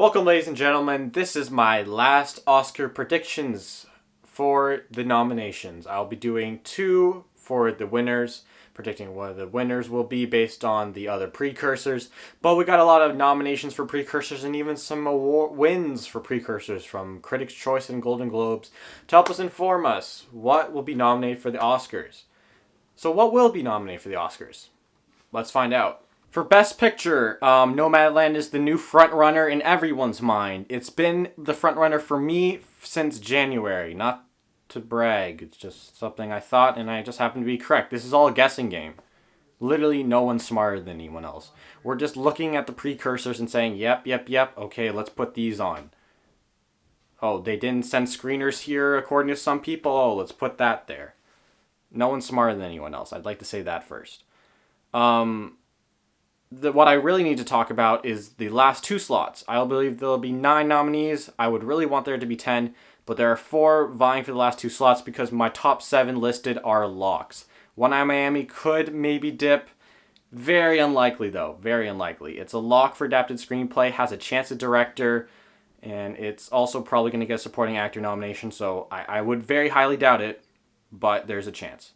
Welcome, ladies and gentlemen. This is my last Oscar predictions for the nominations. I'll be doing two for the winners, predicting what the winners will be based on the other precursors. But we got a lot of nominations for precursors and even some award wins for precursors from Critics' Choice and Golden Globes to help us inform us what will be nominated for the Oscars. So what will be nominated for the Oscars? Let's find out. For Best Picture, Nomadland is the new frontrunner in everyone's mind. It's been the frontrunner for me since January. Not to brag, it's just something I thought, and I just happened to be correct. This is all a guessing game. Literally, no one's smarter than anyone else. We're just looking at the precursors and saying, yep, okay, let's put these on. Oh, they didn't send screeners here according to some people. Oh, let's put that there. No one's smarter than anyone else. I'd like to say that first. What I really need to talk about is the last two slots. I believe there'll be 9 nominees. I would really want there to be 10, but there are 4 vying for the last 2 slots because my top 7 listed are locks. One Eye Miami could maybe dip. Very unlikely, though. Very unlikely. It's a lock for adapted screenplay, has a chance at director, and it's also probably going to get a supporting actor nomination, so I would very highly doubt it, but there's a chance.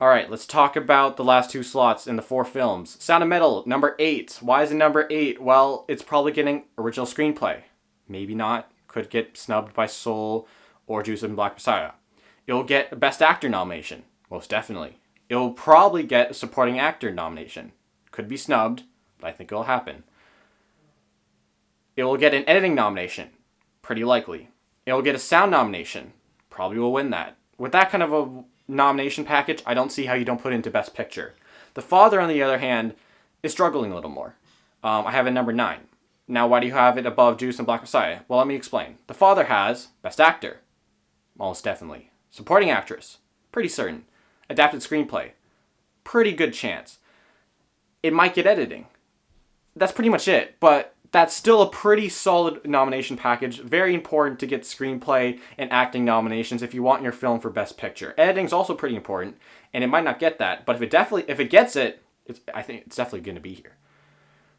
Alright, let's talk about the last 2 slots in the 4 films. Sound of Metal, number 8. Why is it number 8? Well, it's probably getting original screenplay. Maybe not. Could get snubbed by Soul or Judas and Black Messiah. It'll get a Best Actor nomination. Most definitely. It'll probably get a supporting actor nomination. Could be snubbed, but I think it'll happen. It will get an editing nomination. Pretty likely. It'll get a sound nomination. Probably will win that. With that kind of a nomination package, I don't see how you don't put it into Best Picture. The Father, on the other hand, is struggling a little more. I have it number 9. Now, why do you have it above Judas and Black Messiah? Well, let me explain. The Father has Best Actor. Almost definitely. Supporting Actress. Pretty certain. Adapted Screenplay. Pretty good chance. It might get editing. That's pretty much it, but that's still a pretty solid nomination package. Very important to get screenplay and acting nominations if you want your film for Best Picture. Editing's also pretty important, and it might not get that, but if it gets it, I think it's definitely going to be here.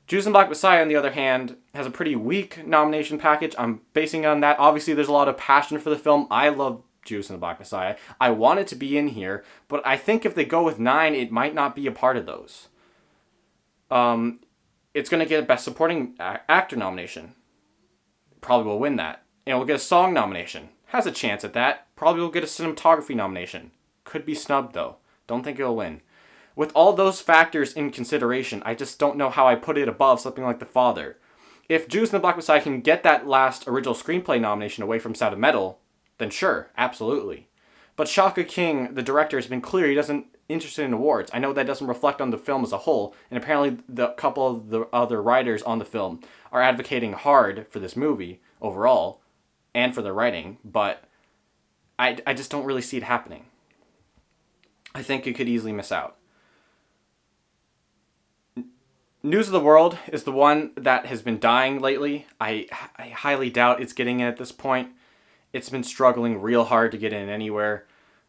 Judas and Black Messiah, on the other hand, has a pretty weak nomination package. I'm basing it on that. Obviously, there's a lot of passion for the film. I love Judas and the Black Messiah. I want it to be in here, but I think if they go with 9, it might not be a part of those. It's going to get a Best Supporting Actor nomination. Probably will win that. And it will get a Song nomination. Has a chance at that. Probably will get a Cinematography nomination. Could be snubbed, though. Don't think it'll win. With all those factors in consideration, I just don't know how I put it above something like The Father. If Judas and the Black Messiah can get that last original screenplay nomination away from Sound of Metal, then sure, absolutely. But Shaka King, the director, has been clear he doesn't interested in awards. I know that doesn't reflect on the film as a whole, and apparently the couple of the other writers on the film are advocating hard for this movie overall and for the writing, but I just don't really see it happening. I think it could easily miss out. News of the World is the one that has been dying lately. I highly doubt it's getting in at this point. It's been struggling real hard to get in anywhere.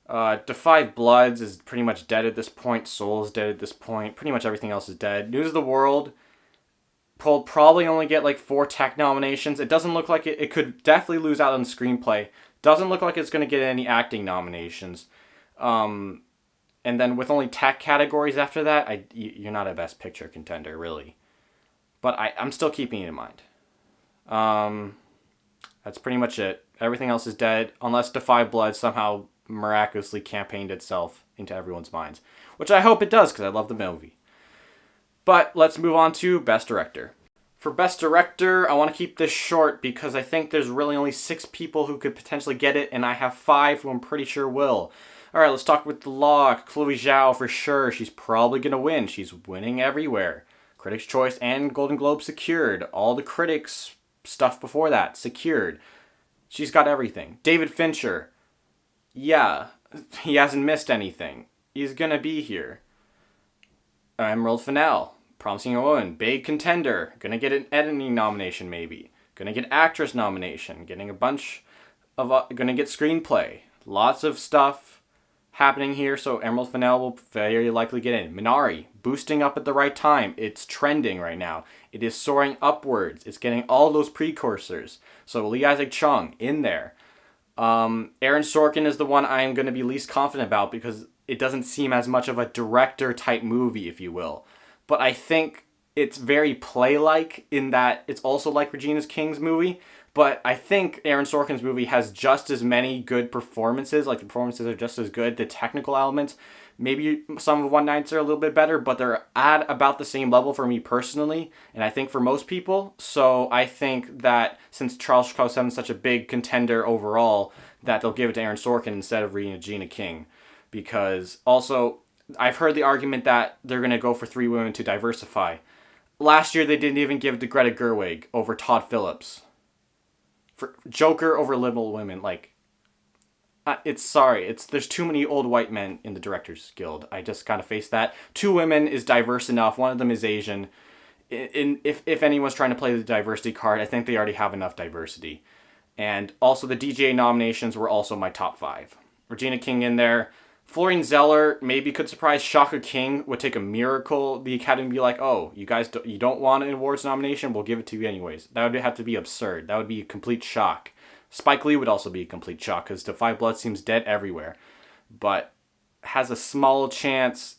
Defy Bloods is pretty much dead at this point. Soul is dead at this point. Pretty much everything else is dead. News of the World will probably only get like 4 tech nominations. It doesn't look like it could definitely lose out on the screenplay. Doesn't look like it's going to get any acting nominations. And then with only tech categories after that, you're not a Best Picture contender, really. But I'm still keeping it in mind. That's pretty much it. Everything else is dead, unless Defy Blood somehow miraculously campaigned itself into everyone's minds, which I hope it does because I love the movie. But let's move on to Best Director. For Best Director, I want to keep this short because I think there's really only 6 people who could potentially get it, and I have 5 who I'm pretty sure will. Alright, let's talk with the lock. Chloe Zhao for sure. She's probably going to win. She's winning everywhere. Critics' Choice and Golden Globe secured. All the critics stuff before that secured. She's got everything. David Fincher. Yeah, he hasn't missed anything. He's gonna be here. Emerald Fennell, Promising Young Woman, big contender. Gonna get an editing nomination maybe. Gonna get actress nomination. Getting a bunch of... gonna get screenplay. Lots of stuff happening here, so Emerald Fennell will very likely get in. Minari, boosting up at the right time. It's trending right now. It is soaring upwards. It's getting all those precursors. So Lee Isaac Chung in there. Aaron Sorkin is the one I'm going to be least confident about because it doesn't seem as much of a director type movie, if you will. But I think it's very play-like in that it's also like Regina King's movie. But I think Aaron Sorkin's movie has just as many good performances. Like, the performances are just as good. The technical elements, maybe some of One Night's are a little bit better, but they're at about the same level for me personally, and I think for most people. So I think that since Charles Chicago 7 is such a big contender overall, that they'll give it to Aaron Sorkin instead of Regina King. Because also, I've heard the argument that they're going to go for 3 women to diversify. Last year, they didn't even give it to Greta Gerwig over Todd Phillips. For Joker over Little Women, like, there's too many old white men in the Directors Guild. I just gotta face that. 2 women is diverse enough. One of them is Asian. If anyone's trying to play the diversity card, I think they already have enough diversity. And also the DGA nominations were also my top 5. Regina King in there. Florian Zeller maybe could surprise. Shaka King would take a miracle. The Academy would be like, oh, you guys you don't want an awards nomination? We'll give it to you anyways. That would have to be absurd. That would be a complete shock. Spike Lee would also be a complete shock because Defy Blood seems dead everywhere. But has a small chance.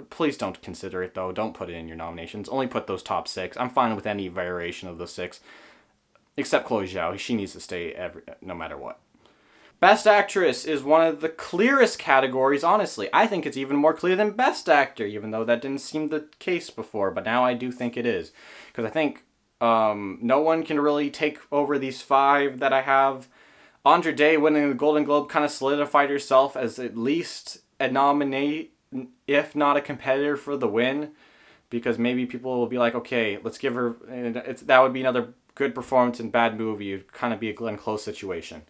Please don't consider it, though. Don't put it in your nominations. Only put those top 6. I'm fine with any variation of those 6. Except Chloe Zhao. She needs to stay no matter what. Best Actress is one of the clearest categories, honestly. I think it's even more clear than Best Actor, even though that didn't seem the case before, but now I do think it is. Because I think no one can really take over these 5 that I have. Andra Day winning the Golden Globe kind of solidified herself as at least a nominee, if not a competitor for the win. Because maybe people will be like, okay, let's give her... that would be another good performance in bad movie. It would kind of be a Glenn Close situation.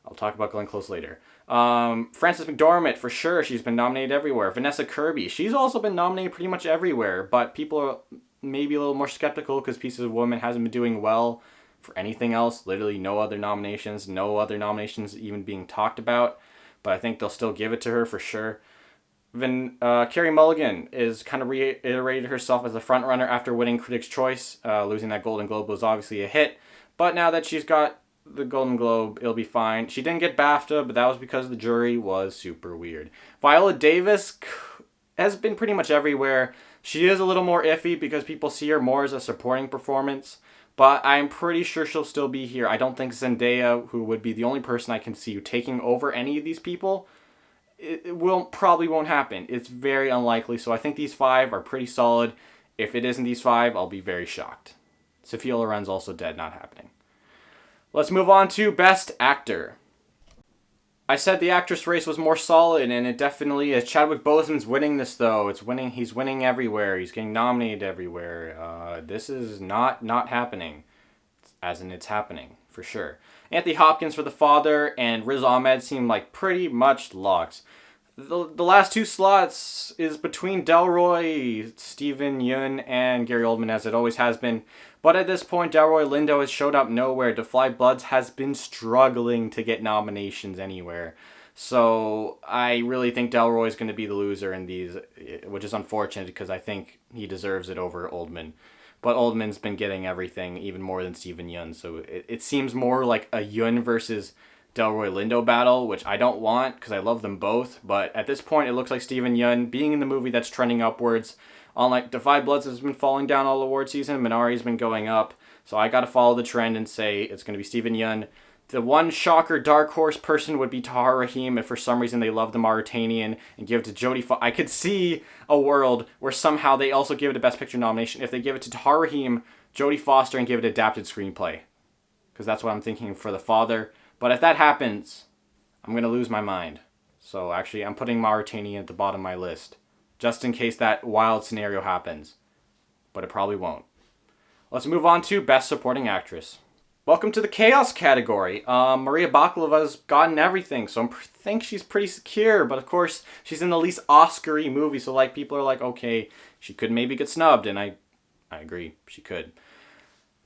I'll talk about Glenn Close later. Frances McDormand, for sure. She's been nominated everywhere. Vanessa Kirby. She's also been nominated pretty much everywhere. But people are maybe a little more skeptical because Pieces of Woman hasn't been doing well for anything else. Literally no other nominations. No other nominations even being talked about. But I think they'll still give it to her for sure. Carey Mulligan is kind of reiterated herself as a frontrunner after winning Critics' Choice. Losing that Golden Globe was obviously a hit. But now that she's got the Golden Globe, it'll be fine. She didn't get BAFTA, but that was because the jury was super weird. Viola Davis has been pretty much everywhere. She is a little more iffy because people see her more as a supporting performance, but I'm pretty sure she'll still be here. I don't think Zendaya, who would be the only person I can see taking over any of these people, it probably won't happen. It's very unlikely, so I think these 5 are pretty solid. If it isn't these 5, I'll be very shocked. Sophia Loren's also dead, not happening. Let's move on to Best Actor. I said the actress race was more solid, and it definitely is. Chadwick Boseman's winning this, though. He's winning everywhere. He's getting nominated everywhere. This is not happening. As in, it's happening, for sure. Anthony Hopkins for The Father and Riz Ahmed seem like pretty much locks. The last 2 slots is between Delroy, Steven Yeun, and Gary Oldman, as it always has been. But at this point, Delroy Lindo has showed up nowhere. To Fly Bloods has been struggling to get nominations anywhere. So I really think Delroy is going to be the loser in these, which is unfortunate because I think he deserves it over Oldman. But Oldman's been getting everything, even more than Steven Yeun. So it seems more like a Yeun versus Delroy Lindo battle, which I don't want because I love them both. But at this point, it looks like Steven Yeun being in the movie that's trending upwards. Unlike Defy Bloods has been falling down all award season, Minari's been going up. So I got to follow the trend and say it's going to be Steven Yeun. The one shocker dark horse person would be Tahar Rahim if for some reason they love the Mauritanian and give it to Jodie Foster. I could see a world where somehow they also give it a Best Picture nomination if they give it to Tahar Rahim, Jodie Foster, and give it adapted screenplay. Because that's what I'm thinking for The Father. But if that happens, I'm going to lose my mind. So actually, I'm putting Mauritanian at the bottom of my list. Just in case that wild scenario happens. But it probably won't. Let's move on to Best Supporting Actress. Welcome to the Chaos category. Maria Baklava's gotten everything, so I think she's pretty secure. But of course, she's in the least Oscar-y movie, so people are like, okay, she could maybe get snubbed, and I agree, she could.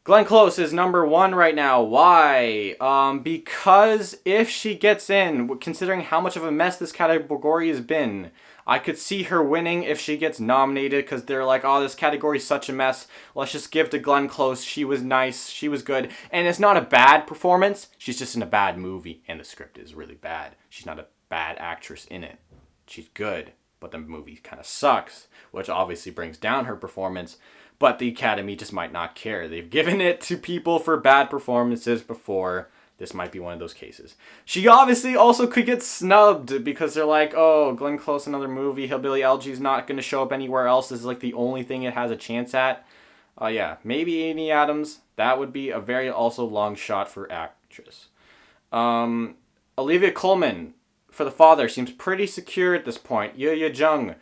Glenn Close is number 1 right now. Why? Because if she gets in, considering how much of a mess this category has been, I could see her winning if she gets nominated because they're like, oh, this category is such a mess. Let's just give to Glenn Close. She was nice. She was good. And it's not a bad performance. She's just in a bad movie. And the script is really bad. She's not a bad actress in it. She's good. But the movie kind of sucks, which obviously brings down her performance. But the Academy just might not care. They've given it to people for bad performances before. This might be one of those cases. She obviously also could get snubbed because they're like, oh, Glenn Close, another movie. Hillbilly Elegy's not going to show up anywhere else. This is like the only thing it has a chance at. Yeah, maybe Amy Adams. That would be a very also long shot for actress. Olivia Colman for The Father seems pretty secure at this point. Ye Jung.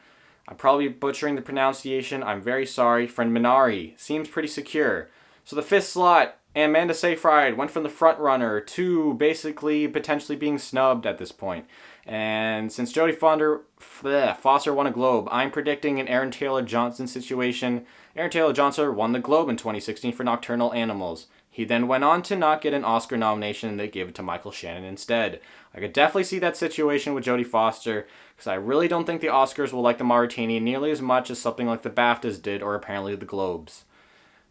I'm probably butchering the pronunciation. I'm very sorry. Friend Minari seems pretty secure. So the 5th slot, Amanda Seyfried went from the front runner to basically potentially being snubbed at this point. And since Jodie Foster won a Globe, I'm predicting an Aaron Taylor Johnson situation. Aaron Taylor Johnson won the Globe in 2016 for Nocturnal Animals. He then went on to not get an Oscar nomination, and they gave it to Michael Shannon instead. I could definitely see that situation with Jodie Foster, because I really don't think the Oscars will like the Mauritanian nearly as much as something like the BAFTAs did, or apparently the Globes.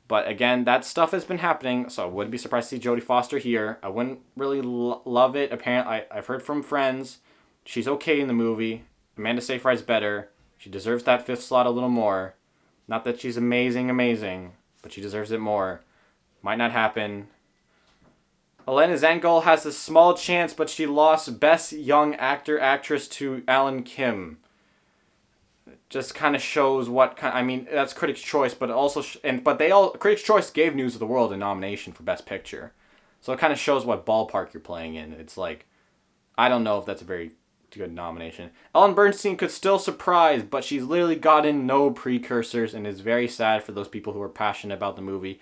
But again, that stuff has been happening, so I wouldn't be surprised to see Jodie Foster here. I wouldn't really love it. Apparently, I've heard from friends, she's okay in the movie. Amanda Seyfried's better. She deserves that 5th slot a little more. Not that she's amazing, but she deserves it more. Might not happen. Elena Zangul has a small chance, but she lost Best Young Actor/Actress to Alan Kim. It just kind of shows what kind. I mean, that's Critics' Choice, but also Critics' Choice gave News of the World a nomination for Best Picture, so it kind of shows what ballpark you're playing in. It's like, I don't know if that's a very good nomination. Ellen Bernstein could still surprise, but she's literally gotten no precursors, and is very sad for those people who are passionate about the movie.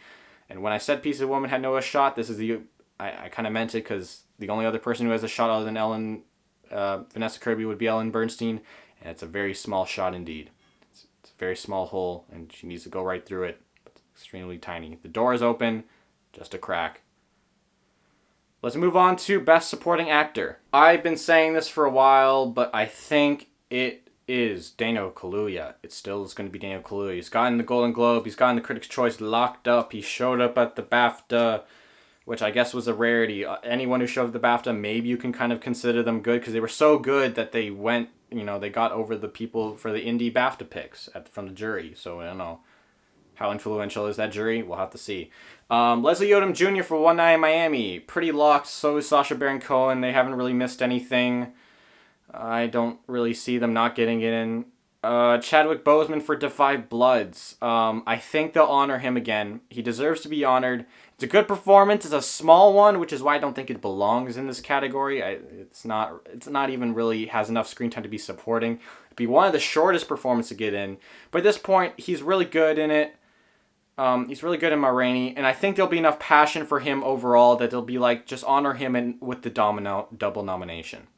And when I said Piece of Woman had no shot, this is I kind of meant it because the only other person who has a shot other than Vanessa Kirby would be Ellen Bernstein, and it's a very small shot indeed. It's a very small hole, and she needs to go right through it. But it's extremely tiny. The door is open, just a crack. Let's move on to Best Supporting Actor. I've been saying this for a while, but I think it is Daniel Kaluuya. It still is going to be Daniel Kaluuya. He's gotten the Golden Globe. He's gotten the Critics' Choice locked up. He showed up at the BAFTA, which I guess was a rarity. Anyone who showed up at the BAFTA, maybe you can kind of consider them good because they were so good that they went, they got over the people for the indie BAFTA picks from the jury. So I don't know how influential is that jury. We'll have to see. Leslie Odom Jr. for One Night in Miami. Pretty locked. So is Sacha Baron Cohen. They haven't really missed anything. I don't really see them not getting it in. Chadwick Boseman for Da 5 Bloods. I think they'll honor him again. He deserves to be honored. It's a good performance. It's a small one, which is why I don't think it belongs in this category. It's not even really has enough screen time to be supporting. It'd be one of the shortest performances to get in. But at this point, he's really good in it. He's really good in Ma Rainey, and I think there'll be enough passion for him overall that they'll be like, just honor him with the double nomination.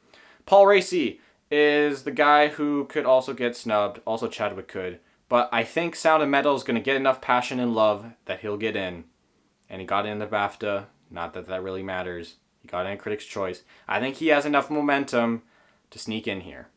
Paul Raci is the guy who could also get snubbed. Also Chadwick could. But I think Sound of Metal is going to get enough passion and love that he'll get in. And he got in the BAFTA. Not that that really matters. He got in Critics' Choice. I think he has enough momentum to sneak in here.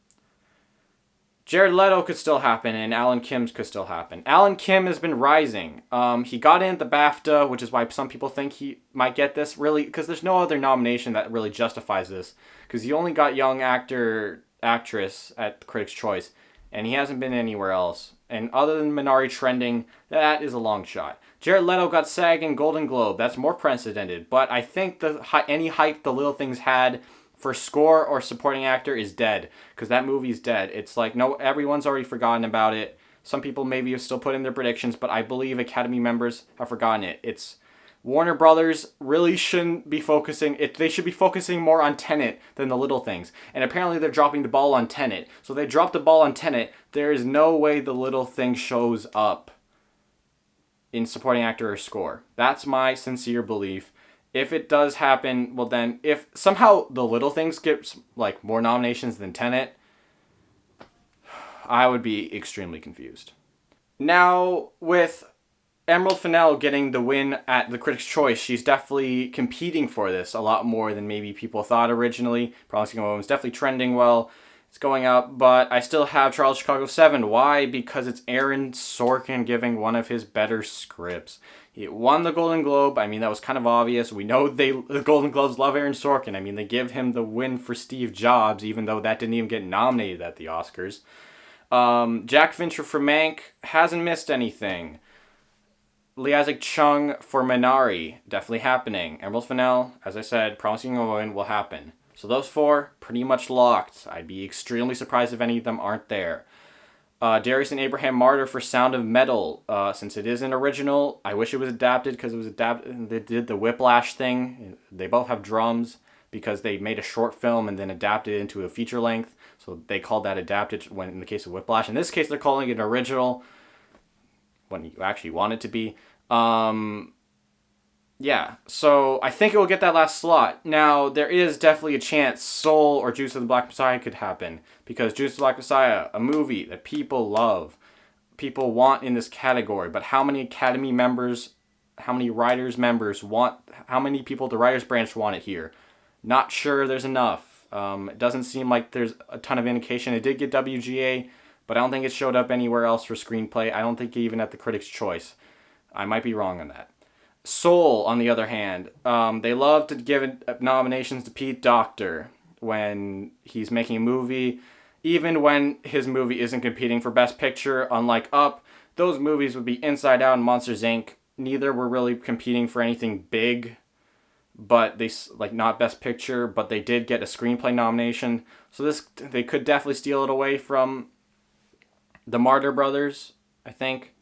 Jared Leto could still happen, and Alan Kim's could still happen. Alan Kim has been rising. He got in at the BAFTA, which is why some people think he might get this, really, because there's no other nomination that really justifies this, because he only got Young Actor/Actress at Critics' Choice, and he hasn't been anywhere else. And other than Minari trending, that is a long shot. Jared Leto got SAG and Golden Globe. That's more precedented, but I think any hype the Little Things had for score or supporting actor is dead, because that movie's dead. It's like, no, everyone's already forgotten about it. Some people maybe have still put in their predictions, but I believe Academy members have forgotten it. It's Warner Brothers really shouldn't be focusing. They should be focusing more on Tenet than the Little Things. And apparently they're dropping the ball on Tenet. So they dropped the ball on Tenet. There is no way the Little Thing shows up in supporting actor or score. That's my sincere belief. If it does happen, well then, if somehow the Little Things gets like more nominations than Tenet, I would be extremely confused. Now, with Emerald Fennell getting the win at the Critics' Choice, she's definitely competing for this a lot more than maybe people thought originally. Promising Young Woman is definitely trending well. It's going up, but I still have Charles Chicago 7. Why? Because it's Aaron Sorkin giving one of his better scripts. He won the Golden Globe. I mean, that was kind of obvious. We know the Golden Globes love Aaron Sorkin. I mean, they give him the win for Steve Jobs, even though that didn't even get nominated at the Oscars. Jack Fincher for Mank hasn't missed anything. Lee Isaac Chung for Minari, definitely happening. Emerald Fennell, as I said, Promising Young Woman will happen. So those 4, pretty much locked. I'd be extremely surprised if any of them aren't there. Darius and Abraham Martyr for Sound of Metal. Since it is an original, I wish it was adapted because it was adapted. They did the Whiplash thing. They both have drums because they made a short film and then adapted it into a feature length. So they called that adapted when in the case of Whiplash. In this case, they're calling it an original when you actually want it to be. Yeah, so I think it will get that last slot. Now, there is definitely a chance Soul or Judas and the Black Messiah could happen, because Judas and the Black Messiah, a movie that people love, people want in this category, but how many Academy members, how many writers members want, how many people the writers branch want it here? Not sure there's enough. It doesn't seem like there's a ton of indication. It did get WGA, but I don't think it showed up anywhere else for Screenplay. I don't think even at the Critics' Choice. I might be wrong on that. Soul, on the other hand, they love to give nominations to Pete Docter when he's making a movie, even when his movie isn't competing for Best Picture. Unlike Up, those movies would be Inside Out and Monsters, Inc. Neither were really competing for anything big, but they, like, not Best Picture, but they did get a screenplay nomination. So they could definitely steal it away from the Martyr Brothers, I think.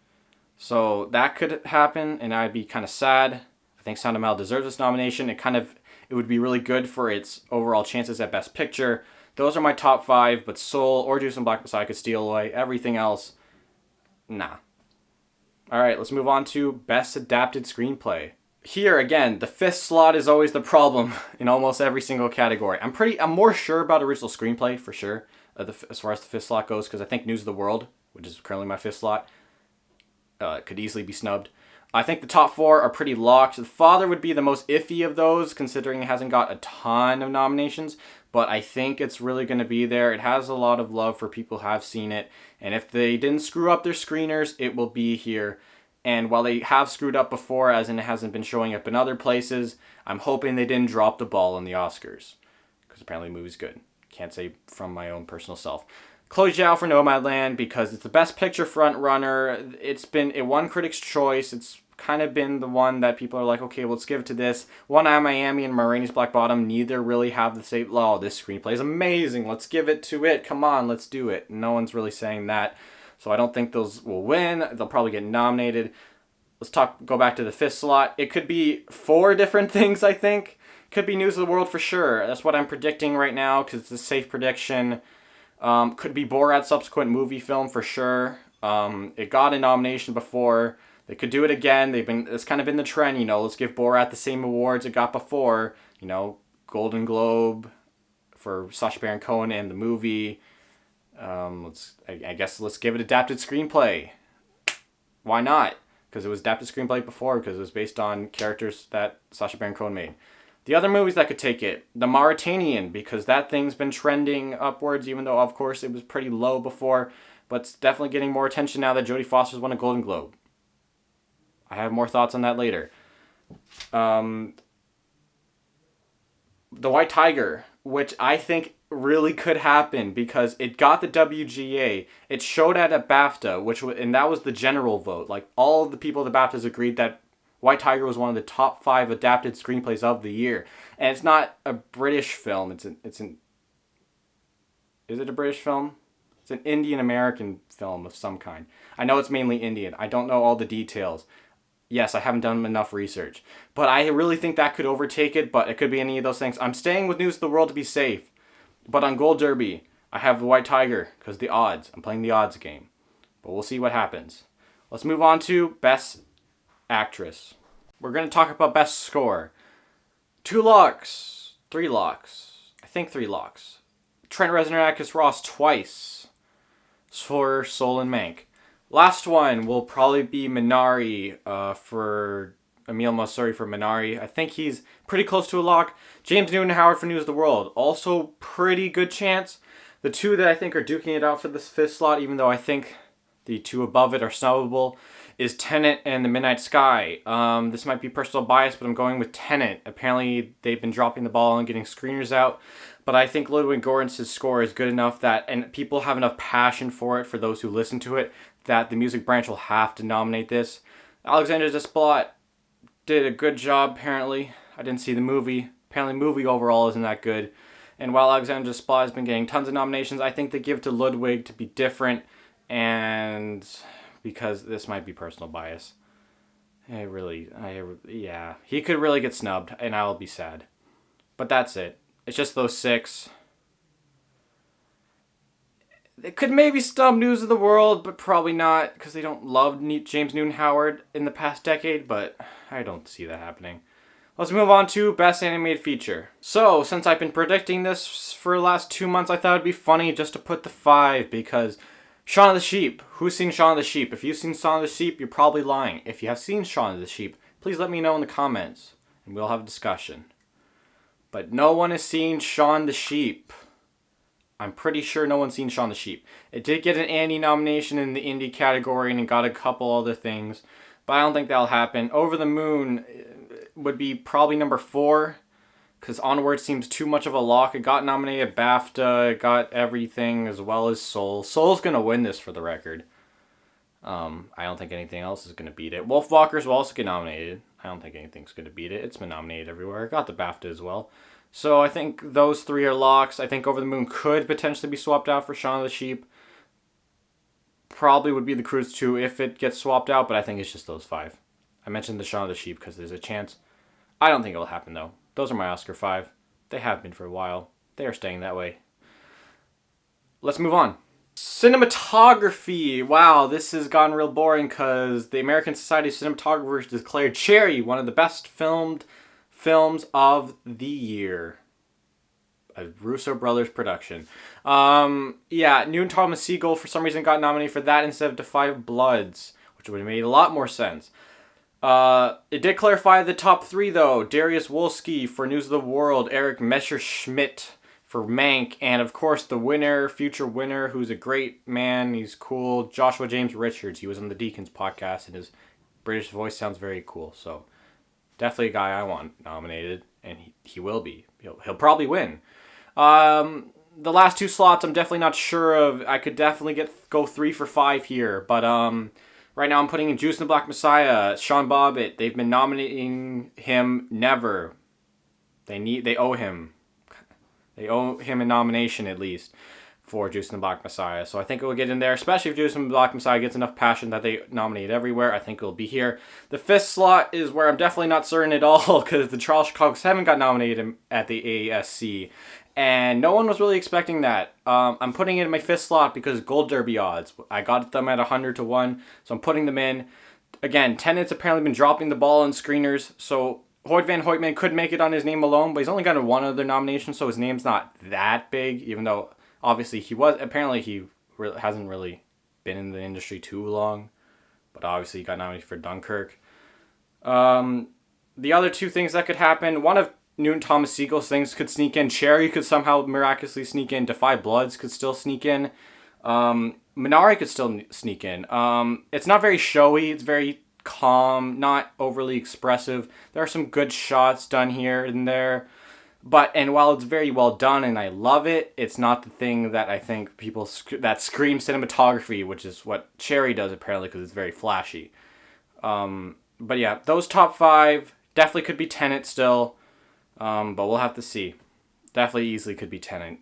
So that could happen, and I'd be kind of sad. I think Sound of Metal deserves this nomination. It would be really good for its overall chances at Best Picture. Those are my top 5, but Soul or Judas and Black Messiah could steal away. Everything else, nah. All right, let's move on to Best Adapted Screenplay. Here again, the 5th slot is always the problem in almost every single category. I'm more sure about original screenplay for sure, as far as the 5th slot goes, because I think News of the World, which is currently my 5th slot, could easily be snubbed. I think the top 4 are pretty locked. The Father would be the most iffy of those, considering it hasn't got a ton of nominations, but I think it's really going to be there. It has a lot of love for people who have seen it, and if they didn't screw up their screeners, it will be here. And while they have screwed up before, as in it hasn't been showing up in other places, I'm hoping they didn't drop the ball in the Oscars, because apparently the movie's good. Can't say from my own personal self. Chloe Zhao for Nomadland, because it's the Best Picture front runner. It won Critics' Choice. It's kind of been the one that people are like, okay, let's give it to this. One Eye Miami and Ma Rainey's Black Bottom neither really have the same, oh, this screenplay is amazing, let's give it to it, come on, let's do it. No one's really saying that. So I don't think those will win. They'll probably get nominated. Go back to the 5th slot. It could be 4 different things, I think. Could be News of the World for sure. That's what I'm predicting right now, because it's a safe prediction. Could be Borat's subsequent movie film for sure. It got a nomination before. They could do it again. It's kind of been the trend, let's give Borat the same awards it got before. Golden Globe for Sacha Baron Cohen and the movie. I guess let's give it adapted screenplay. Why not? Because it was adapted screenplay before, because it was based on characters that Sacha Baron Cohen made. The other movies that could take it, The Mauritanian, because that thing's been trending upwards, even though, of course, it was pretty low before, but it's definitely getting more attention now that Jodie Foster's won a Golden Globe. I have more thoughts on that later. The White Tiger, which I think really could happen because it got the WGA. It showed at a BAFTA, and that was the general vote. Like, all of the people at the BAFTAs agreed that White Tiger was one of the top 5 adapted screenplays of the year. And it's not a British film. Is it a British film? It's an Indian-American film of some kind. I know it's mainly Indian. I don't know all the details. Yes, I haven't done enough research. But I really think that could overtake it, but it could be any of those things. I'm staying with News of the World to be safe. But on Gold Derby, I have the White Tiger, because the odds. I'm playing the odds game. But we'll see what happens. Let's move on to Best Actress. We're going to talk about Best Score. 2 locks. 3 locks. I think 3 locks. Trent Reznor and Atticus Ross twice for Soul and Mank. Last one will probably be Minari for Emil Mosseri for Minari. I think he's pretty close to a lock. James Newton Howard for News of the World. Also pretty good chance. The two that I think are duking it out for this fifth slot, even though I think the two above it are snubbable, is Tenet and The Midnight Sky. This might be personal bias, but I'm going with Tenet. Apparently, they've been dropping the ball and getting screeners out, but I think Ludwig Görance's score is good enough that, and people have enough passion for it, for those who listen to it, that the music branch will have to nominate this. Alexander Desplat did a good job, apparently. I didn't see the movie. Apparently, the movie overall isn't that good. And while Alexander Desplat has been getting tons of nominations, I think they give to Ludwig to be different, and because this might be personal bias. Yeah. He could really get snubbed, and I'll be sad. But that's it. It's just those six. It could maybe snub News of the World, but probably not, because they don't love James Newton Howard in the past decade, but I don't see that happening. Let's move on to Best Animated Feature. So, since I've been predicting this for the last 2 months, I thought it'd be funny just to put the 5, because Shaun of the Sheep. Who's seen Shaun of the Sheep? If you've seen Shaun of the Sheep, you're probably lying. If you have seen Shaun of the Sheep, please let me know in the comments, and we'll have a discussion. But no one has seen Shaun the Sheep. I'm pretty sure no one's seen Shaun the Sheep. It did get an Annie nomination in the indie category, and it got a couple other things, but I don't think that'll happen. Over the Moon would be probably number 4, because Onward seems too much of a lock. It got nominated at BAFTA, it got everything, as well as Soul. Soul's going to win this, for the record. I don't think anything else is going to beat it. Wolfwalkers will also get nominated. I don't think anything's going to beat it. It's been nominated everywhere. It got the BAFTA as well. So I think those 3 are locks. I think Over the Moon could potentially be swapped out for Shaun of the Sheep. Probably would be The Cruise 2 if it gets swapped out, but I think it's just those 5. I mentioned the Shaun of the Sheep because there's a chance. I don't think it'll happen, though. Those are my Oscar 5. They have been for a while. They are staying that way. Let's move on. Cinematography. Wow, this has gotten real boring because the American Society of Cinematographers declared Cherry one of the best filmed films of the year. A Russo brothers production. Newton Thomas Siegel for some reason got nominated for that instead of Defy Bloods, which would have made a lot more sense. It did clarify the top 3 though. Darius Wolski for News of the World, Eric Messerschmidt for Mank, and of course the winner, future winner, who's a great man, he's cool, Joshua James Richards. He was on the Deacons podcast and his British voice sounds very cool, so definitely a guy I want nominated, and he will be. He'll probably win. The last 2 slots I'm definitely not sure of. I could definitely go 3 for 5 here, but right now I'm putting in Juice and the Black Messiah, Sean Bobbitt. They've been nominating him never. They owe him. They owe him a nomination at least for Juice and the Black Messiah. So I think it will get in there, especially if Juice and the Black Messiah gets enough passion that they nominate everywhere. I think it will be here. The 5th slot is where I'm definitely not certain at all because the Charles Chicago 7 got nominated at the AASC. And no one was really expecting that. I'm putting it in my 5th slot because Gold Derby odds. I got them at 100 to 1, so I'm putting them in. Again, Tenet's apparently been dropping the ball on screeners, so Hoyt Van Hoytman could make it on his name alone, but he's only gotten 1 other nomination, so his name's not that big, even though obviously he hasn't really been in the industry too long, but obviously he got nominated for Dunkirk. The other 2 things that could happen, one of Newton Thomas Siegel's things could sneak in. Cherry could somehow miraculously sneak in. Defy Bloods could still sneak in. Minari could still sneak in. It's not very showy. It's very calm, not overly expressive. There are some good shots done here and there. And while it's very well done and I love it, it's not the thing that I think people that scream cinematography, which is what Cherry does apparently because it's very flashy. But yeah, those top 5 definitely could be Tenet still. But we'll have to see. Definitely easily could be Tenet.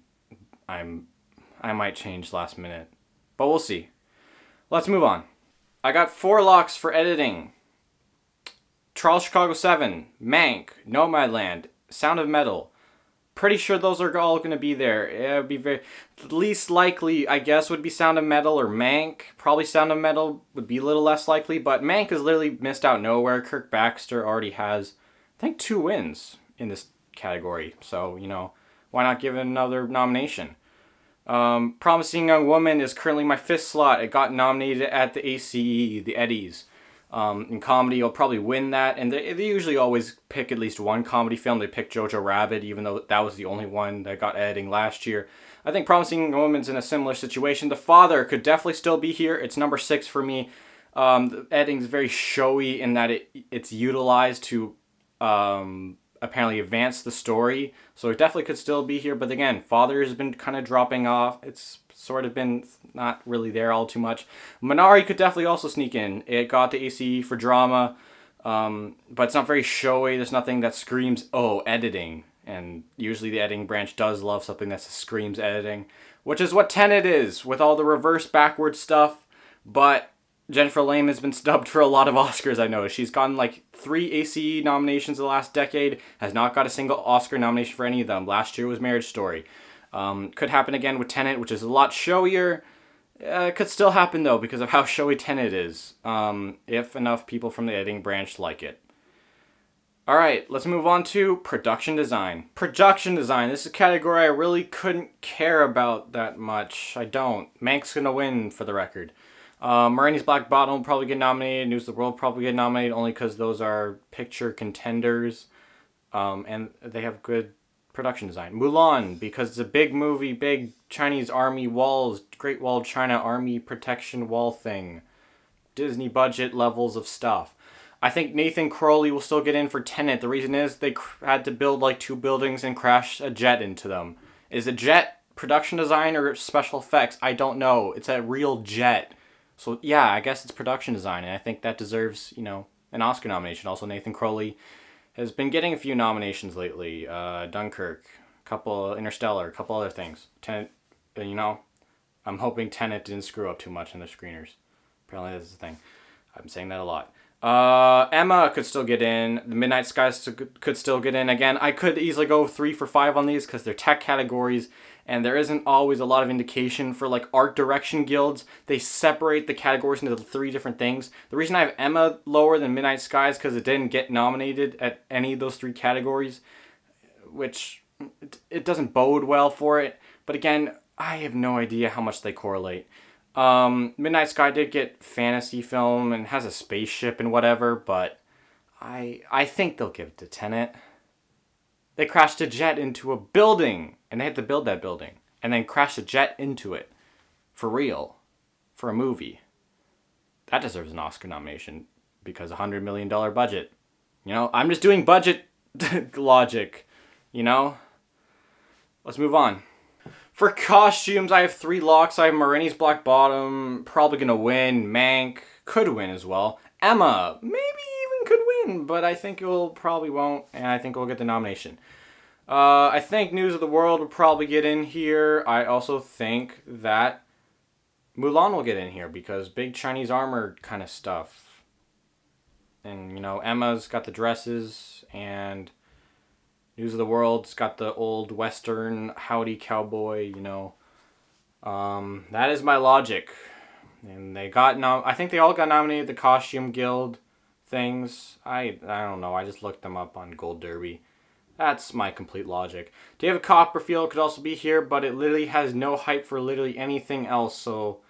I might change last minute. But we'll see. Let's move on. I got 4 locks for editing. Charles Chicago 7, Mank, Nomadland, Sound of Metal. Pretty sure those are all going to be there. It would be least likely, I guess, would be Sound of Metal or Mank. Probably Sound of Metal would be a little less likely, but Mank has literally missed out nowhere. Kirk Baxter already has, I think, 2 wins in this category. So, why not give it another nomination? Promising Young Woman is currently my 5th slot. It got nominated at the ACE, the Eddies. In comedy, you'll probably win that, and they usually always pick at least one comedy film. They picked Jojo Rabbit, even though that was the only one that got editing last year. I think Promising Young Woman's in a similar situation. The Father could definitely still be here. It's number 6 for me. The editing is very showy in that it's utilized to apparently advance the story, so it definitely could still be here. But again, Father has been kind of dropping off. It's sort of been not really there all too much. Minari could definitely also sneak in. It got the ACE for drama, but it's not very showy. There's nothing that screams, oh, editing. And usually the editing branch does love something that screams editing, which is what Tenet is, with all the reverse backward stuff. But Jennifer Lame has been snubbed for a lot of Oscars, I know. She's gotten like 3 ACE nominations the last decade, has not got a single Oscar nomination for any of them. Last year was Marriage Story. Could happen again with Tenet, which is a lot showier. It could still happen, though, because of how showy Tenet is, if enough people from the editing branch like it. Alright, let's move on to production design. Production design, this is a category I really couldn't care about that much. I don't. Mank's gonna win, for the record. Marini's Black Bottom will probably get nominated. News of the World probably get nominated, only because those are picture contenders. And they have good production design. Mulan, because it's a big movie, big Chinese army walls, Great Wall of China army protection wall thing. Disney budget levels of stuff. I think Nathan Crowley will still get in for Tenet. The reason is they had to build like 2 buildings and crash a jet into them. Is a jet production design or special effects? I don't know. It's a real jet. So yeah, I guess it's production design, and I think that deserves, an Oscar nomination. Also, Nathan Crowley has been getting a few nominations lately. Dunkirk, a couple Interstellar, a couple other things. Tenet, I'm hoping Tenet didn't screw up too much in the screeners. Apparently that's the thing. I'm saying that a lot. Emma could still get in. The Midnight Skies could still get in. Again, I could easily go 3 for 5 on these because they're tech categories, and there isn't always a lot of indication for like art direction guilds. They separate the categories into 3 different things. The reason I have Emma lower than Midnight Skies because it didn't get nominated at any of those 3 categories, which it doesn't bode well for it. But again, I have no idea how much they correlate. Midnight Sky did get fantasy film and has a spaceship and whatever, but I think they'll give it to Tenet. They crashed a jet into a building, and they had to build that building, and then crashed a jet into it. For real. For a movie. That deserves an Oscar nomination, because $100 million budget. I'm just doing budget logic, Let's move on. For costumes, I have 3 locks. I have Marini's Black Bottom, probably going to win. Mank could win as well. Emma, maybe even could win, but I think it will probably won't, and I think we'll get the nomination. I think News of the World will probably get in here. I also think that Mulan will get in here, because big Chinese armor kind of stuff. And, Emma's got the dresses, and News of the World's got the old Western howdy cowboy, That is my logic. And they got I think they all got nominated the Costume Guild things. I don't know. I just looked them up on Gold Derby. That's my complete logic. David Copperfield could also be here, but it literally has no hype for literally anything else, so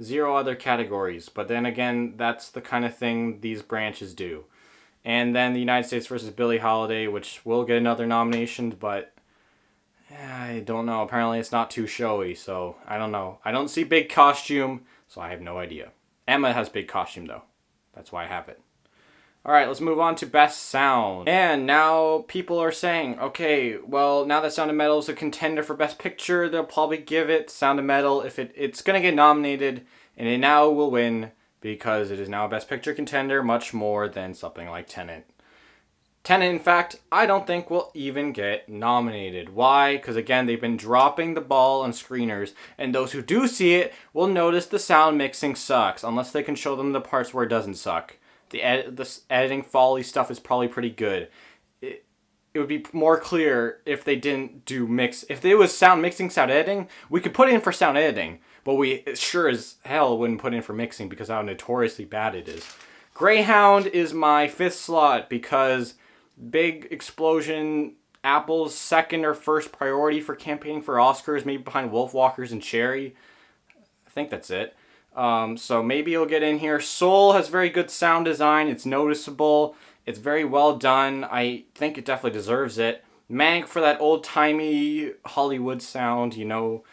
0 other categories. But then again, that's the kind of thing these branches do. And then the United States versus Billie Holiday, which will get another nomination, but I don't know. Apparently it's not too showy, so I don't know. I don't see big costume, so I have no idea. Emma has big costume, though. That's why I have it. Alright, let's move on to Best Sound. And now people are saying, okay, well, now that Sound of Metal is a contender for Best Picture, they'll probably give it Sound of Metal if it's going to get nominated, and it now will win, because it is now a Best Picture contender much more than something like Tenet. Tenet, in fact, I don't think will even get nominated. Why? Because again, they've been dropping the ball on screeners, and those who do see it will notice the sound mixing sucks, unless they can show them the parts where it doesn't suck. The editing folly stuff is probably pretty good. It would be more clear if they didn't do mix. If it was sound mixing, sound editing, we could put in for sound editing. But we sure as hell wouldn't put in for mixing because how notoriously bad it is. Greyhound is my 5th slot because big explosion Apple's second or first priority for campaigning for Oscars, maybe behind Wolfwalkers and Cherry. I think that's it. So maybe it'll get in here. Soul has very good sound design. It's noticeable. It's very well done. I think it definitely deserves it. Mank for that old-timey Hollywood sound, you know.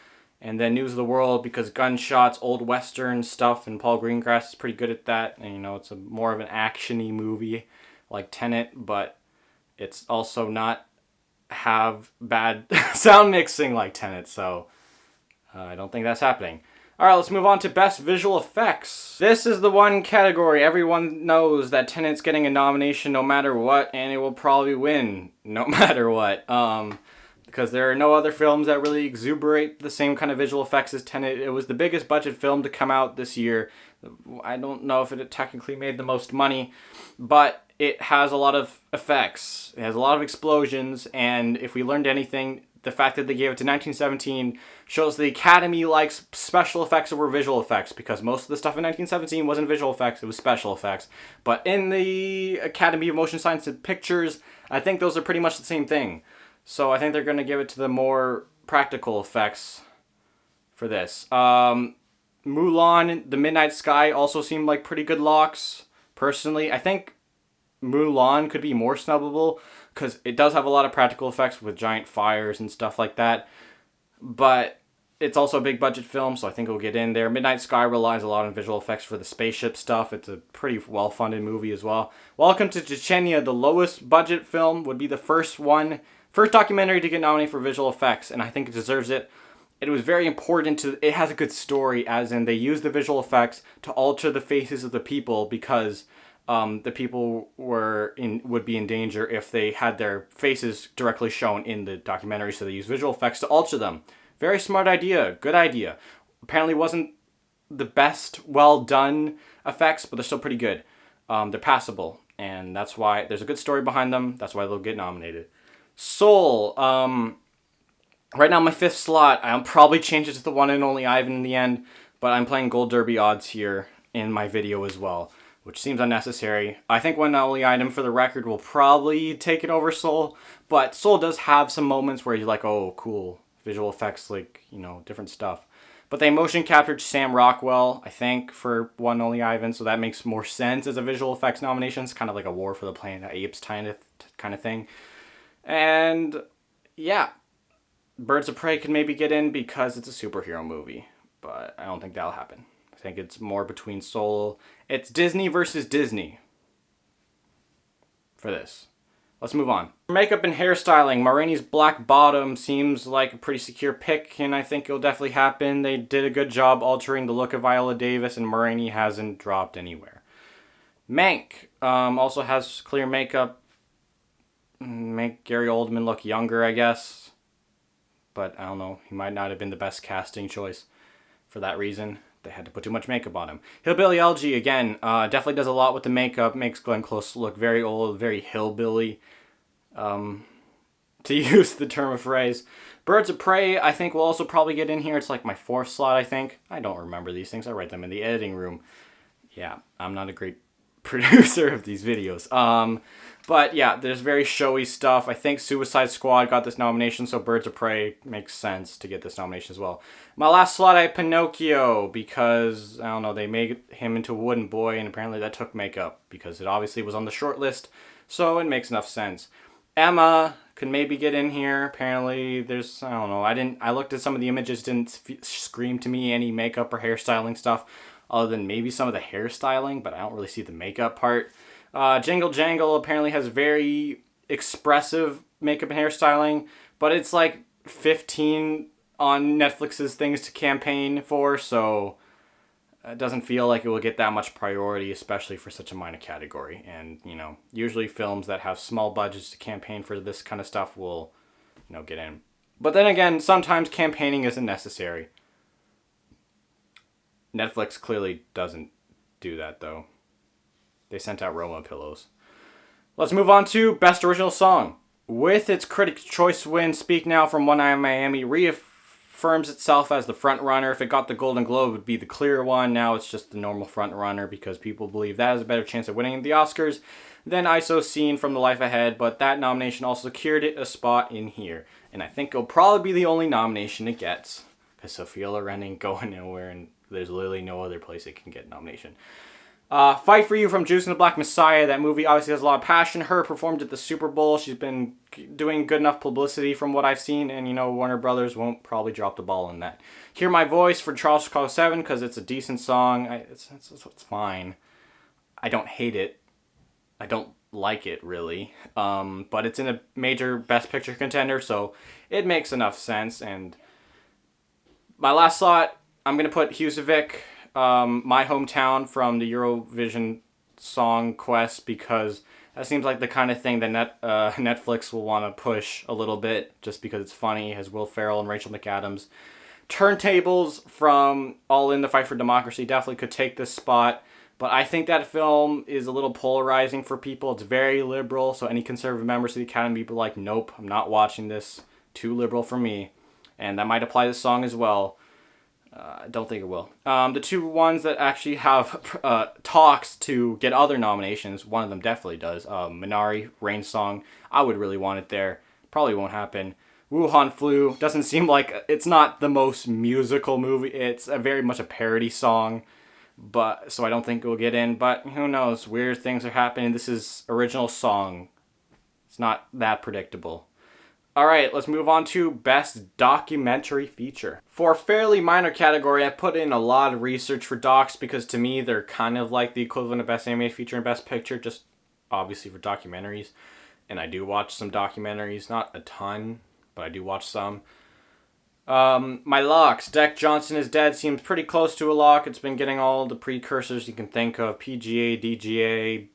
And then News of the World because gunshots, old western stuff, and Paul Greengrass is pretty good at that. And, you know, it's more of an action-y movie like Tenet, but it's also not have bad sound mixing like Tenet, so I don't think that's happening. Alright, let's move on to Best Visual Effects. This is the one category everyone knows that Tenet's getting a nomination no matter what, and it will probably win no matter what. Because there are no other films that really exuberate the same kind of visual effects as Tenet. It was the biggest budget film to come out this year. I don't know if it technically made the most money, but it has a lot of effects. It has a lot of explosions, and if we learned anything, the fact that they gave it to 1917 shows the Academy likes special effects over visual effects, because most of the stuff in 1917 wasn't visual effects, it was special effects. But in the Academy of Motion Science and Pictures, I think those are pretty much the same thing. So I think they're going to give it to the more practical effects for this. Mulan, The Midnight Sky also seemed like pretty good locks. Personally, I think Mulan could be more snubbable because it does have a lot of practical effects with giant fires and stuff like that. But it's also a big budget film, so I think it'll get in there. Midnight Sky relies a lot on visual effects for the spaceship stuff. It's a pretty well-funded movie as well. Welcome to Chechnya, the lowest budget film, would be the first documentary to get nominated for visual effects, and I think it deserves it. It was very important it has a good story, as in they use the visual effects to alter the faces of the people because the people would be in danger if they had their faces directly shown in the documentary, so they use visual effects to alter them. Very smart idea, good idea. Apparently wasn't the best well done effects, but they're still pretty good. They're passable, and that's why there's a good story behind them. That's why they'll get nominated. Soul, right now my fifth slot, I'll probably change it to the one and only Ivan in the end, but I'm playing Gold Derby odds here in my video as well, which seems unnecessary. I think one and only item for the record will probably take it over Soul, but Soul does have some moments where you're like, oh, cool, visual effects, like, you know, different stuff. But they motion captured Sam Rockwell, I think, for one and only Ivan, so that makes more sense as a visual effects nomination. It's kind of like a War for the Planet of the Apes kind of thing. And yeah, Birds of Prey can maybe get in because it's a superhero movie, but I don't think that'll happen. I think it's more between Soul. It's Disney versus Disney for this. Let's move on. Makeup and hairstyling. Ma Rainey's Black Bottom seems like a pretty secure pick, and I think it'll definitely happen. They did a good job altering the look of Viola Davis, and Ma Rainey hasn't dropped anywhere. Mank also has clear makeup. Make Gary Oldman look younger, I guess. But I don't know. He might not have been the best casting choice for that reason. They had to put too much makeup on him. Hillbilly Elegy, again, definitely does a lot with the makeup. Makes Glenn Close look very old, very hillbilly, to use the term of phrase. Birds of Prey, I think, will also probably get in here. It's like my fourth slot, I think. I don't remember these things. I write them in the editing room. Yeah, I'm not a great producer of these videos. But yeah, there's very showy stuff. I think Suicide Squad got this nomination, so Birds of Prey makes sense to get this nomination as well. My last slot, I have Pinocchio, because, I don't know, they made him into a wooden boy, and apparently that took makeup, because it obviously was on the short list, so it makes enough sense. Emma could maybe get in here. Apparently there's, I don't know, I looked at some of the images, didn't scream to me any makeup or hairstyling stuff, other than maybe some of the hairstyling, but I don't really see the makeup part. Jingle Jangle apparently has very expressive makeup and hairstyling, but it's like 15 on Netflix's things to campaign for, so it doesn't feel like it will get that much priority, especially for such a minor category. And, you know, usually films that have small budgets to campaign for this kind of stuff will, you know, get in. But then again, sometimes campaigning isn't necessary. Netflix clearly doesn't do that, though. They sent out Roma pillows. Let's move on to Best Original Song. With its Critics' Choice win, Speak Now from One Eye Miami affirms itself as the front runner. If it got the Golden Globe, it would be the clear one. Now it's just the normal front runner because people believe that has a better chance of winning the Oscars than ISO Scene from The Life Ahead. But that nomination also secured it a spot in here. And I think it'll probably be the only nomination it gets. Because Sophia Loren ain't going nowhere and there's literally no other place it can get a nomination. Fight for You from Judas and the Black Messiah. That movie obviously has a lot of passion. Her performed at the Super Bowl. She's been doing good enough publicity from what I've seen. And, Warner Brothers won't probably drop the ball on that. Hear My Voice for Charles Chicago 7 because it's a decent song. It's fine. I don't hate it. I don't like it, really. But it's in a major Best Picture contender, so it makes enough sense. And my last slot, I'm going to put Husavik, My Hometown from the Eurovision Song Quest, because that seems like the kind of thing that Netflix will want to push a little bit just because it's funny. It has Will Ferrell and Rachel McAdams. Turntables from All In the Fight for Democracy definitely could take this spot, but I think that film is a little polarizing for people. It's very liberal, so any conservative members of the Academy will be like, nope, I'm not watching this. Too liberal for me. And that might apply to this song as well. I don't think it will. The two ones that actually have talks to get other nominations, one of them definitely does. Minari, Rain Song. I would really want it there. Probably won't happen. Wuhan Flu doesn't seem like it's not the most musical movie. It's very much a parody song, so I don't think it will get in. But who knows? Weird things are happening. This is original song. It's not that predictable. Alright, let's move on to Best Documentary Feature. For a fairly minor category, I put in a lot of research for docs because to me they're kind of like the equivalent of Best Animated Feature and Best Picture, just obviously for documentaries. And I do watch some documentaries, not a ton, but I do watch some. My locks. Deck Johnson Is Dead seems pretty close to a lock. It's been getting all the precursors you can think of, PGA, DGA,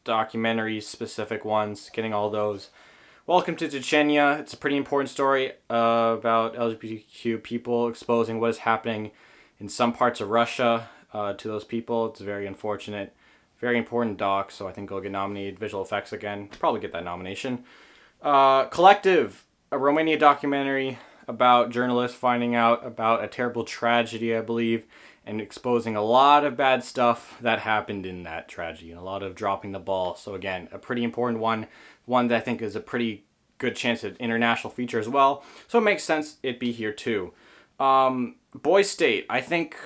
documentaries, specific ones, getting all those. Welcome to Chechnya. It's a pretty important story about LGBTQ people exposing what is happening in some parts of Russia to those people. It's very unfortunate. Very important doc, so I think it'll get nominated. Visual effects again. Probably get that nomination. Collective, a Romania documentary about journalists finding out about a terrible tragedy, I believe, and exposing a lot of bad stuff that happened in that tragedy, and a lot of dropping the ball. So again, a pretty important one that I think is a pretty good chance at international feature as well. So it makes sense it be here too. Boys State, I think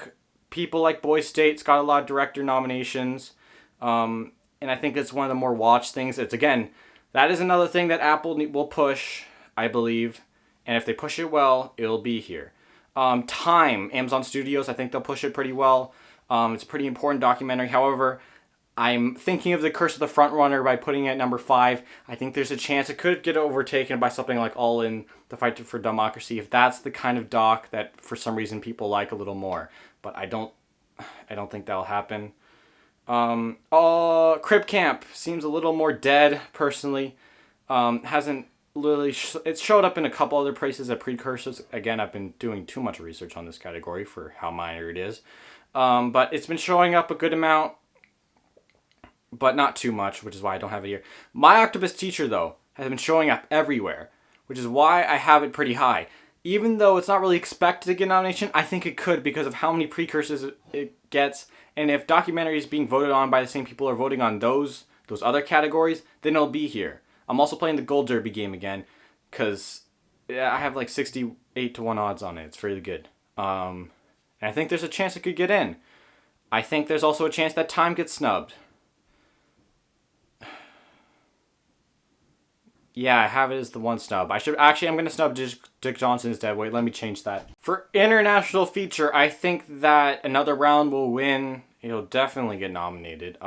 people like Boys State's got a lot of director nominations, and I think it's one of the more watched things. It's again, that is another thing that Apple will push, I believe, and if they push it well, it'll be here. Time, Amazon Studios, I think they'll push it pretty well. It's a pretty important documentary. However, I'm thinking of The Curse of the Frontrunner by putting it at number 5. I think there's a chance it could get overtaken by something like All In, The Fight for Democracy, if that's the kind of doc that for some reason people like a little more. But I don't think that'll happen. Crib Camp seems a little more dead, personally. Hasn't literally it showed up in a couple other places at precursors. Again, I've been doing too much research on this category for how minor it is. But it's been showing up a good amount, but not too much, which is why I don't have it here. My Octopus Teacher, though, has been showing up everywhere, which is why I have it pretty high. Even though it's not really expected to get a nomination, I think it could because of how many precursors it gets. And if documentary is being voted on by the same people who are voting on those other categories, then it'll be here. I'm also playing the Gold Derby game again because I have like 68 to 1 odds on it. It's really good. And I think there's a chance it could get in. I think there's also a chance that Time gets snubbed. Yeah, I have it as the one snub. I'm going to snub Dick Johnson Is Dead. Wait, let me change that. For international feature, I think that Another Round will win. It'll definitely get nominated.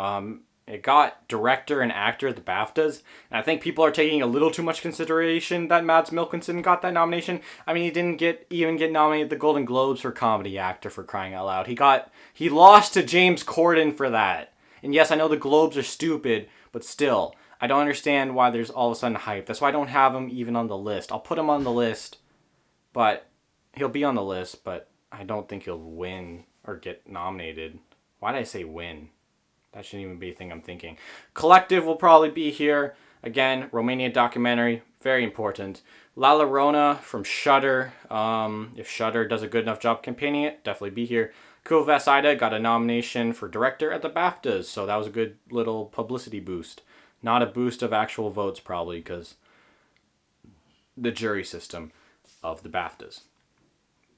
It got director and actor at the BAFTAs, and I think people are taking a little too much consideration that Mads Mikkelsen got that nomination. I mean, he didn't even get nominated at the Golden Globes for comedy actor, for crying out loud. He lost to James Corden for that. And yes, I know the Globes are stupid, but still, I don't understand why there's all of a sudden hype. That's why I don't have him even on the list. I'll put him on the list, but he'll be on the list, but I don't think he'll win or get nominated. Why did I say win? That shouldn't even be a thing I'm thinking. Collective will probably be here. Again, Romanian documentary, very important. La Llorona from Shudder. If Shudder does a good enough job campaigning it, definitely be here. Kuvasida got a nomination for director at the BAFTAs, so that was a good little publicity boost. Not a boost of actual votes, probably, because the jury system of the BAFTAs.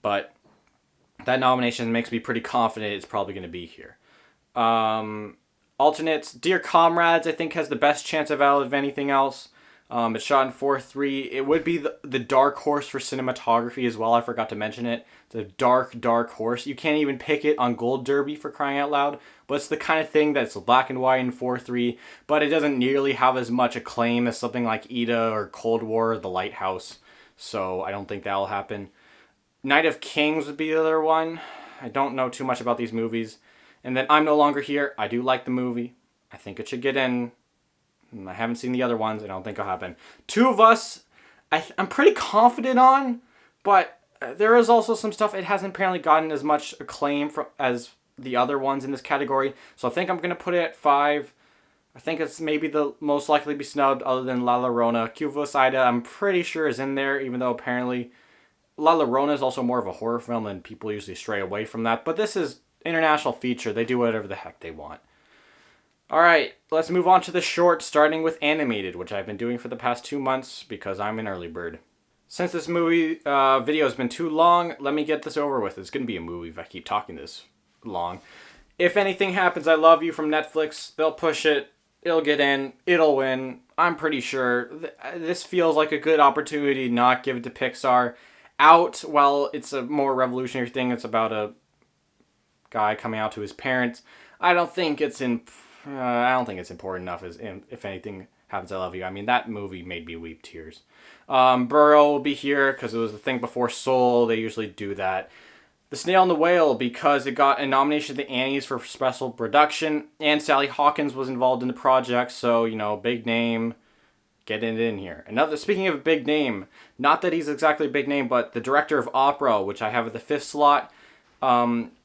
But that nomination makes me pretty confident it's probably going to be here. Alternates, Dear Comrades, I think has the best chance of out of anything else. It's shot in 4:3. It would be the dark horse for cinematography as well. I forgot to mention it. It's a dark horse. You can't even pick it on Gold Derby for crying out loud. But it's the kind of thing that's black and white in 4:3. But it doesn't nearly have as much acclaim as something like Ida or Cold War or The Lighthouse. So I don't think that'll happen. Night of Kings would be the other one. I don't know too much about these movies. And then I'm No Longer Here. I do like the movie. I think it should get in. I haven't seen the other ones. I don't think it'll happen. Two of Us, I'm pretty confident on, but there is also some stuff it hasn't apparently gotten as much acclaim as the other ones in this category. So I think I'm going to put it at 5. I think it's maybe the most likely to be snubbed other than La Llorona. Kuvasida, I'm pretty sure is in there, even though apparently La Llorona is also more of a horror film and people usually stray away from that. But this is international feature. They do whatever the heck they want. Alright, let's move on to the short, starting with animated, which I've been doing for the past 2 months because I'm an early bird. Since this movie video has been too long, let me get this over with. It's going to be a movie if I keep talking this long. If Anything Happens, I Love You from Netflix. They'll push it. It'll get in. It'll win. I'm pretty sure. This feels like a good opportunity to not give it to Pixar. Out, well, it's a more revolutionary thing. It's about a guy coming out to his parents. I don't think it's important enough as If Anything Happens, I Love You. I mean, that movie made me weep tears. Burrow will be here because it was the thing before Soul. They usually do that. The Snail and the Whale because it got a nomination at the Annies for special production, and Sally Hawkins was involved in the project, so, big name, get it in here. Speaking of a big name, not that he's exactly a big name, but the director of Opera, which I have at the 5th slot,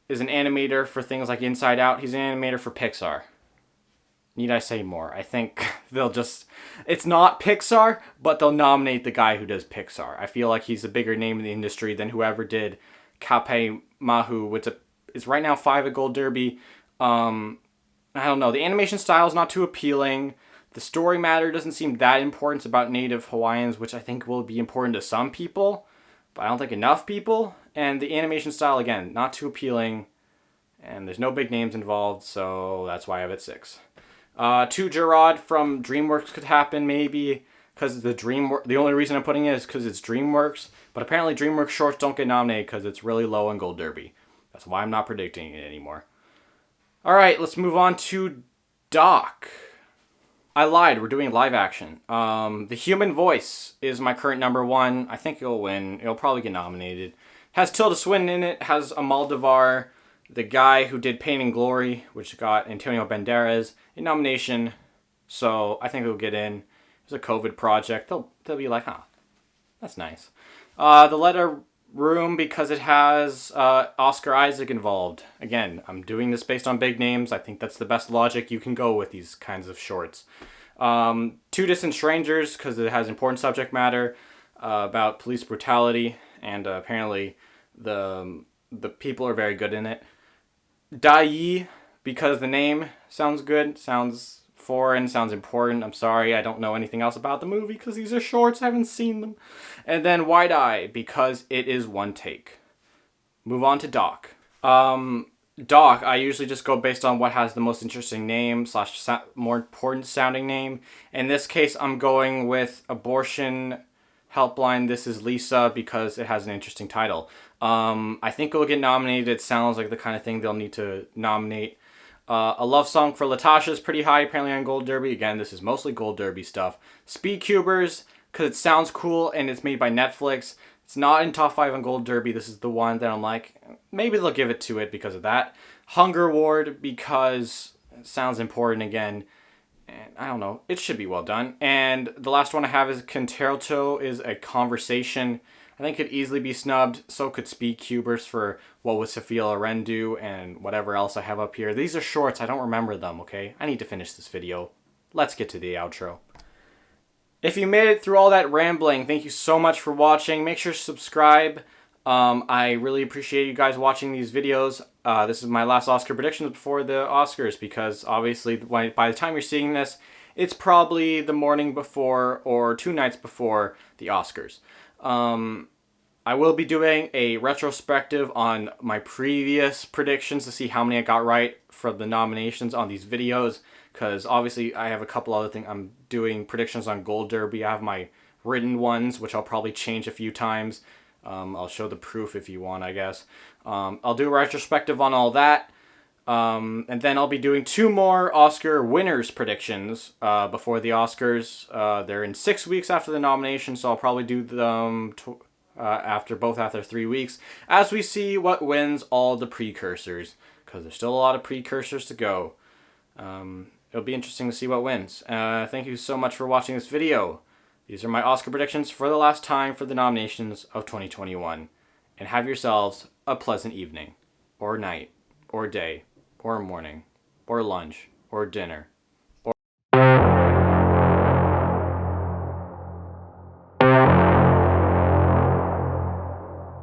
is an animator for things like Inside Out. He's an animator for Pixar. Need I say more? I think it's not Pixar, but they'll nominate the guy who does Pixar. I feel like he's a bigger name in the industry than whoever did Kape Mahu, which is right now 5 at Gold Derby. I don't know. The animation style is not too appealing. The story matter doesn't seem that important. It's about Native Hawaiians, which I think will be important to some people, but I don't think enough people. And the animation style, again, not too appealing. And there's no big names involved, so that's why I have it 6. To Gerard from DreamWorks could happen, maybe, because the only reason I'm putting it is because it's DreamWorks. But apparently DreamWorks shorts don't get nominated because it's really low on Gold Derby. That's why I'm not predicting it anymore. Alright, let's move on to Doc. I lied, we're doing live action. The Human Voice is my current number 1. I think it'll win. It'll probably get nominated. Has Tilda Swinton in it, has Almodovar, the guy who did Pain and Glory, which got Antonio Banderas, a nomination. So I think it'll get in. It's a COVID project. They'll be like, that's nice. The Letter Room because it has Oscar Isaac involved. Again, I'm doing this based on big names. I think that's the best logic you can go with these kinds of shorts. Two Distant Strangers because it has important subject matter about police brutality, and apparently the people are very good in it. Dai because the name sounds good, sounds foreign, sounds important. I'm sorry, I don't know anything else about the movie because these are shorts, I haven't seen them. And then Wide Eye because it is one take. Move on to Doc. Doc, I usually just go based on what has the most interesting name / more important sounding name. In this case, I'm going with Abortion Helpline, This Is Lisa, because it has an interesting title. I think it will get nominated. It sounds like the kind of thing they'll need to nominate. A Love Song for Latasha is pretty high, apparently, on Gold Derby. Again, this is mostly Gold Derby stuff. Speed Cubers, because it sounds cool and it's made by Netflix. It's not in top 5 on Gold Derby. This is the one that I'm like, maybe they'll give it to it because of that. Hunger Ward, because it sounds important again. And I don't know, it should be well done. And the last one I have is Concerto is a Conversation. I think could easily be snubbed. So could Speed Cubers for What Would Sophia Loren Do and whatever else I have up here. These are shorts. I don't remember them, okay? I need to finish this video. Let's get to the outro. If you made it through all that rambling, thank you so much for watching. Make sure to subscribe. I really appreciate you guys watching these videos. This is my last Oscar predictions before the Oscars, because obviously by the time you're seeing this, it's probably the morning before or 2 nights before the Oscars. I will be doing a retrospective on my previous predictions to see how many I got right for the nominations on these videos, because obviously I have a couple other things. I'm doing predictions on Gold Derby. I have my written ones, which I'll probably change a few times. I'll show the proof if you want, I guess. I'll do a retrospective on all that. And then I'll be doing 2 more Oscar winners predictions before the Oscars. They're in 6 weeks after the nomination, so I'll probably do them after 3 weeks, as we see what wins all the precursors, because there's still a lot of precursors to go. It'll be interesting to see what wins. Thank you so much for watching this video. These are my Oscar predictions for the last time for the nominations of 2021. And have yourselves a pleasant evening, or night, or day, or morning, or lunch, or dinner.